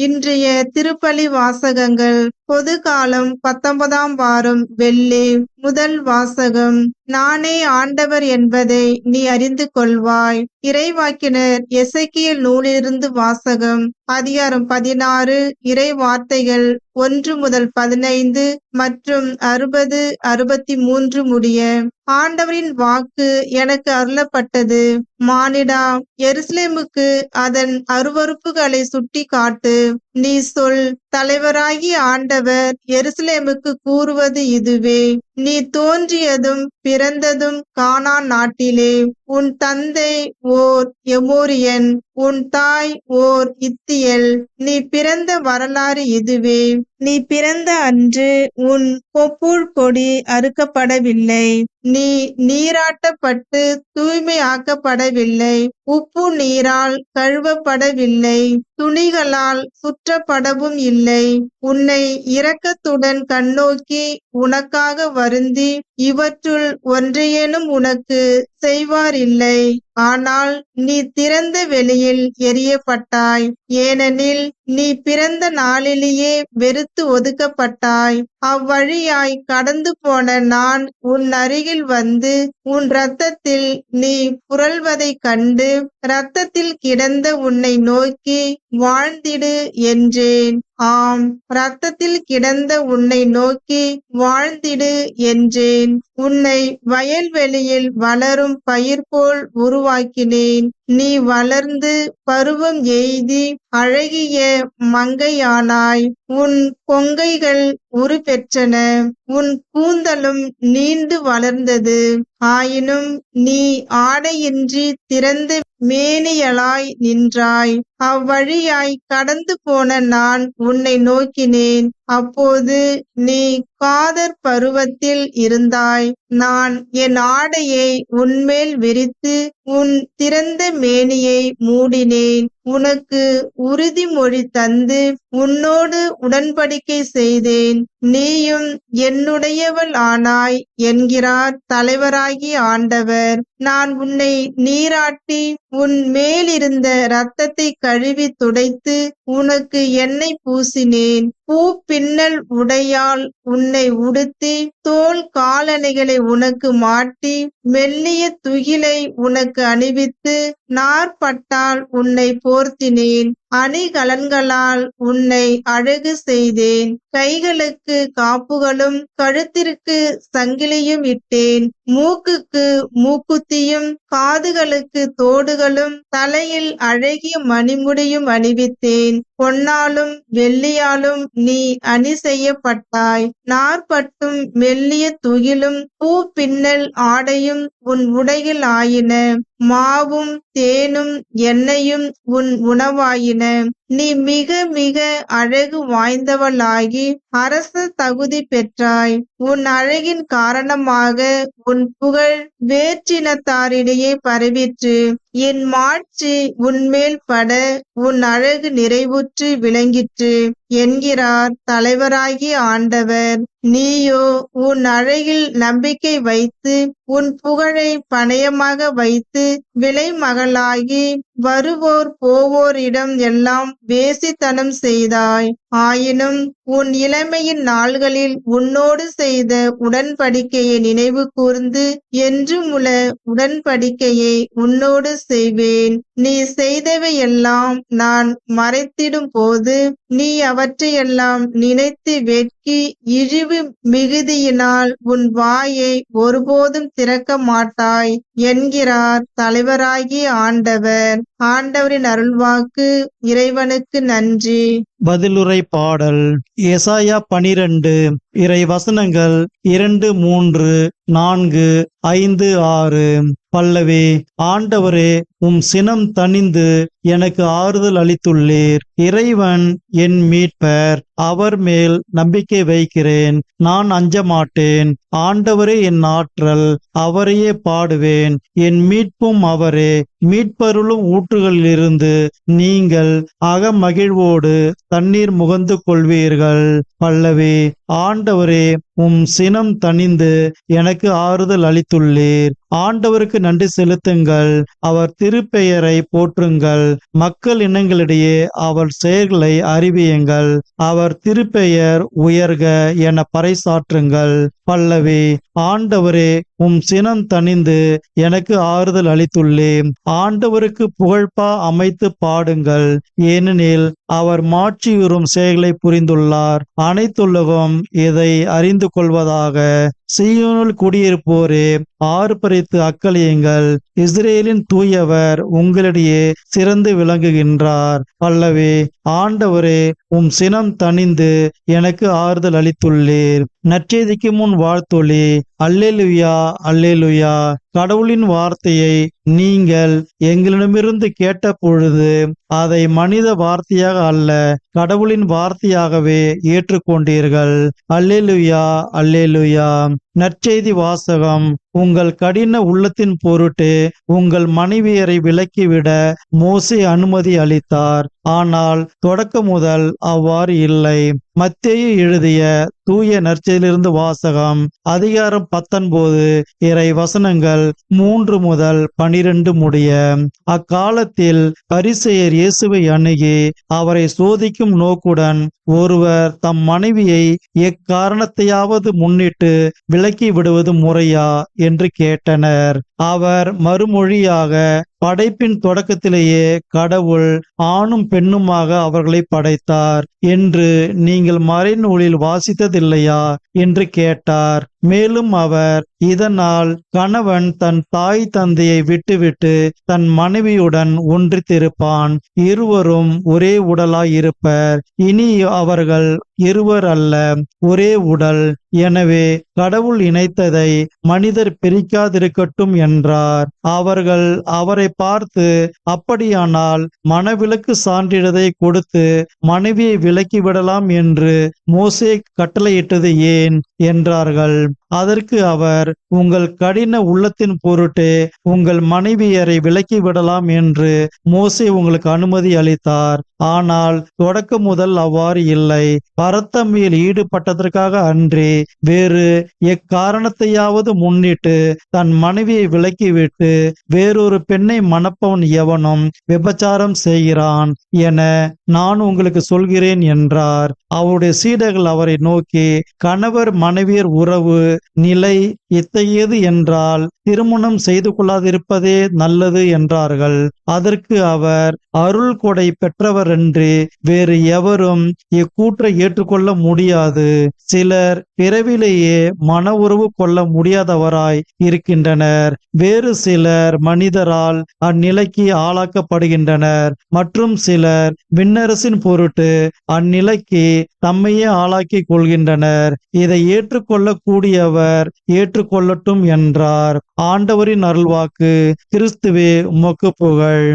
இன்றைய திருப்பலி வாசகங்கள். பொதுகாலம் 19ஆம் வாரம் வெள்ளி. முதல் வாசகம். நானே ஆண்டவர் என்பதை நீ அறிந்து கொள்வாய். இறைவாக்கினர் எசேக்கியேல் நூலிலிருந்து வாசகம். அதிகாரம் 16, இறை வார்த்தைகள் 1 முதல் 15 மற்றும் 60, 63 முடிய. ஆண்டவரின் வாக்கு எனக்கு அருளப்பட்டது. மானிடா, எருசலேமுக்கு அதன் அருவருப்புகளை சுட்டி காட்டு. நீ சொல், தலைவராகிய ஆண்டவர் எருசலேமுக்கு கூறுவது இதுவே. நீ தோன்றியதும் பிறந்ததும் கானான் நாட்டிலே. உன் தந்தை ஓர் எமோரியன், உன் தாய் ஓர் இத்தியல். நீ பிறந்த வரலாறு இதுவே. நீ பிறந்த அன்று உன் கொப்புள் கொடி அறுக்கப்படவில்லை. நீ நீராட்டப்பட்டு தூய்மையாக்கப்படவில்லை. உப்பு நீரால் கழுவப்படவில்லை. துணிகளால் சுற்றப்படவும் இல்லை. உன்னை இரக்கத்துடன் கண்ணோக்கி உனக்காக வருந்தி இவற்றுள் ஒன்றையேனும் உனக்கு செய்வாரில்லை. ஆனால் நீ திறந்த வெளியில் எறியப்பட்டாய். ஏனெனில் நீ பிறந்த நாளிலேயே வெறுத்து ஒதுக்கப்பட்டாய். அவ்வழியாய் கடந்து போன நான் உன் அருகில் வந்து உன் இரத்தத்தில் நீ புரள்வதைக் கண்டு இரத்தத்தில் கிடந்த உன்னை நோக்கி வாழ்ந்திடு என்றேன். ஆம், இரத்தத்தில் கிடந்த உன்னை நோக்கி வாழ்ந்திடு என்றேன். உன்னை வயல்வெளியில் வளரும் பயிர் போல் உருவாக்கினேன். நீ வளர்ந்து பருவம் எய்தி அழகிய மங்கையானாய். உன் கொங்கைகள் உருப்பெற்றன. உன் கூந்தலும் நீண்டு வளர்ந்தது. ஆயினும் நீ ஆடையின்றி திறந்த மேனியளாய் நின்றாய். அவ்வழியாய் கடந்து போன நான் உன்னை நோக்கினேன். அப்போது நீ காதர் பருவத்தில் இருந்தாய். நான் என் ஆடையை உன்மேல் விரித்து உன் திறந்த மேனியை மூடினேன். உனக்கு உறுதிமொழி தந்து உன்னோடு உடன்படிக்கை செய்தேன். நீயும் என்னுடையவள் ஆனாய் என்கிறார் தலைவராகிய ஆண்டவர். நான் உன்னை நீராட்டி உன் மேலிருந்த இரத்தத்தை கழுவி துடைத்து உனக்கு எண்ணெய் பூசினேன். பூ பின்னல் உடையால் உன்னை உடுத்தி தோல் காலணிகளை உனக்கு மாட்டி மெல்லிய துகிலை உனக்கு அணிவித்து நார்பட்டால் உன்னை போர்த்தினேன். அணிகலன்களால் உன்னை அழகு செய்தேன். கைகளுக்கு காப்புகளும் கழுத்திற்கு சங்கிலியும் இட்டேன். மூக்குக்கு மூக்குத்தியும் காதுகளுக்கு தோடுகளும் தலையில் அழகிய மணிமுடியும் அணிவித்தேன். பொன்னாலும் வெள்ளியாலும் நீ அணி செய்யப்பட்டாய். நார்பட்டும் மெல்லிய துகிலும் பூ பின்னல் ஆடையும் உன் உடையில் ஆயின. மாவும் தேனும் எண்ணெயும் உன் உணவாயின. நீ மிக மிக அழகு வாய்ந்தவளாகி அரச தகுதி பெற்றாய். உன் அழகின் காரணமாக உன் புகழ் வேற்றினத்தாரிடையே பரவிற்று. என் மாட்சி உன்மேல் பட உன் அழகு நிறைவுற்று விளங்கிற்று என்கிறார் தலைவராகிய ஆண்டவர். நீயோ உன் அழகில் நம்பிக்கை வைத்து உன் புகழை பணயமாக வைத்து விலை மகளாகி வருவோர் போவோரிடம் எல்லாம் வேசித்தனம் செய்தாய். ஆயினும் உன் இளமையின் நாள்களில் உன்னோடு செய்த உடன்படிக்கையை நினைவு கூர்ந்து என்றுமுள்ள உடன்படிக்கையை உன்னோடு செய்வேன். நீ செய்தவையெல்லாம் நான் மறைத்திடும் போது நீ அவற்றையெல்லாம் நினைத்து வெட்கி இழிவு மிகுதியினால் உன் வாயை ஒருபோதும் திறக்க மாட்டாய் என்கிறார் தலைவராகிய ஆண்டவர். ஆண்டவரின் அருள்வாக்கு. இறைவனுக்கு நன்றி. பதிலுரை பாடல். ஏசாயா 12 இறை வசனங்கள் 2, 3, 4, 5, 6. பல்லவி. ஆண்டவரே, உம் சினம் தணிந்து எனக்கு ஆறுதல் அளித்துள்ளீர். இறைவன் என் மீட்பர், அவர் மேல் நம்பிக்கை வைக்கிறேன். நான் அஞ்ச மாட்டேன். ஆண்டவரே என் ஆற்றல், அவரையே பாடுவேன். என் மீட்பும் அவரே. மீட்பருளும் ஊற்றுகளிலிருந்து நீங்கள் அகமகிழ்வோடு தண்ணீர் முகந்து கொள்வீர்கள். பல்லவி. ஆண்டவரே, உம் சினம் தணிந்து எனக்கு ஆறுதல் அளித்துள்ளீர். ஆண்டவருக்கு நன்றி செலுத்துங்கள், அவர் திருப்பெயரை போற்றுங்கள். மக்கள் இனங்களிடையே அவர் செயல்களை அறிவியுங்கள். அவர் திருப்பெயர் உயர்க என பறைசாற்றுங்கள். பல்லவி. ஆண்டவரே, உம் சினம் தணிந்து எனக்கு ஆறுதல் அளித்துள்ளேன். ஆண்டவருக்கு புகழ்பா அமைத்து பாடுங்கள், ஏனெனில் அவர் மாட்சியுறும் செயல்களை புரிந்துள்ளார். அனைத்துலகம் இதை அறிந்து கொள்வதாக. சீயோனில் குடியிருப்போரே, ஆர்ப்பரித்து அக்களியுங்கள். இஸ்ரேலின் தூயவர் உங்களிடையே சிறந்து விளங்குகின்றார். பல்லவி. ஆண்டவரே, உம் சினம் தணிந்து எனக்கு ஆறுதல் அளித்துள்ளீர். நற்செய்திக்கு முன் வாழ்த்தொலி. அல்லேலுயா, அல்லேலுயா. கடவுளின் வார்த்தையை நீங்கள் எங்களிடமிருந்து கேட்ட பொழுது அதை மனித வார்த்தையாக அல்ல, கடவுளின் வார்த்தையாகவே ஏற்றுக்கொண்டீர்கள். அல்லேலுயா, அல்லேலுயா. நற்செய்தி வாசகம். உங்கள் கடின உள்ளத்தின் பொருட்டு உங்கள் மனைவியரை விலக்கிவிட மோசே அனுமதி அளித்தார். ஆனால் தொடக்க முதல் அவ்வாறு இல்லை. மத்தேயு எழுதிய தூய நற்செய்தியிலிருந்து வாசகம். அதிகாரம் 19 இறை வசனங்கள் 3 முதல் 12 முடிய. அக்காலத்தில் பரிசேயர் இயேசுவை அணுகி அவரை சோதிக்கும் நோக்குடன், ஒருவர் தம் மனைவியை எக்காரணத்தையாவது முன்னிட்டு விலக்கி விடுவது முறையா என்று கேட்டனர். அவர் மறுமொழியாக, படைப்பின் தொடக்கத்திலேயே கடவுள் ஆணும் பெண்ணுமாக அவர்களை படைத்தார் என்று நீங்கள் மறைநூலில் வாசித்ததில்லையா என்று கேட்டார். மேலும் அவர், இதனால் கணவன் தன் தாய் தந்தையை விட்டுவிட்டு தன் மனைவியுடன் ஒன்றித்திருப்பான், இருவரும் ஒரே உடலாய் இருப்பர். இனி அவர்கள் இருவர் அல்ல, ஒரே உடல். எனவே கடவுள் இணைத்ததை மனிதர் பிரிக்காதிருக்கட்டும் என்றார். அவர்கள் அவரை பார்த்து, அப்படியானால் மணவிலக்கு சான்றிதழை கொடுத்து மனைவியை விலக்கி விடலாம் என்று மோசே கட்டளையிட்டது ஏன் என்றார்கள். அதற்கு அவர், உங்கள் கடின உள்ளத்தின் பொருட்டு உங்கள் மனைவியரை விலக்கி விடலாம் என்று மோசே உங்களுக்கு அனுமதி அளித்தார். ஆனால் தொடக்க முதல் அவ்வாறு இல்லை. பரத்தமையில் ஈடுபட்டதற்காக அன்றி வேறு எக்காரணத்தையாவது முன்னிட்டு தன் மனைவியை விலக்கிவிட்டு வேறொரு பெண்ணை மணப்பவன் எவனும் விபச்சாரம் செய்கிறான் என நான் உங்களுக்கு சொல்கிறேன் என்றார். அவருடைய சீடர்கள் அவரை நோக்கி, கணவர் மனைவியர் உறவு நிலை இத்தகையது என்றால் திருமணம் செய்து கொள்ளாதிருப்பதே நல்லது என்றார்கள். அதற்கு அவர், அருள் கொடை பெற்றவரன்றி வேறு எவரும் இக்கூற்றை ஏற்றுக்கொள்ள முடியாது. சிலர் பிறவிலேயே மன உறவு கொள்ள முடியாதவராய் இருக்கின்றனர். வேறு சிலர் மனிதரால் அந்நிலைக்கு ஆளாக்கப்படுகின்றனர். மற்றும் சிலர் விண்ணரசின் பொருட்டு அந்நிலைக்கு தம்மையே ஆளாக்கி கொள்கின்றனர். இதை ஏற்றுக்கொள்ள கூடியவர் ஏற்றுக்கொள்ளட்டும் என்றார். ஆண்டவரின் அருள்வாக்கு. கிறிஸ்துவே உமக்கு புகழ்.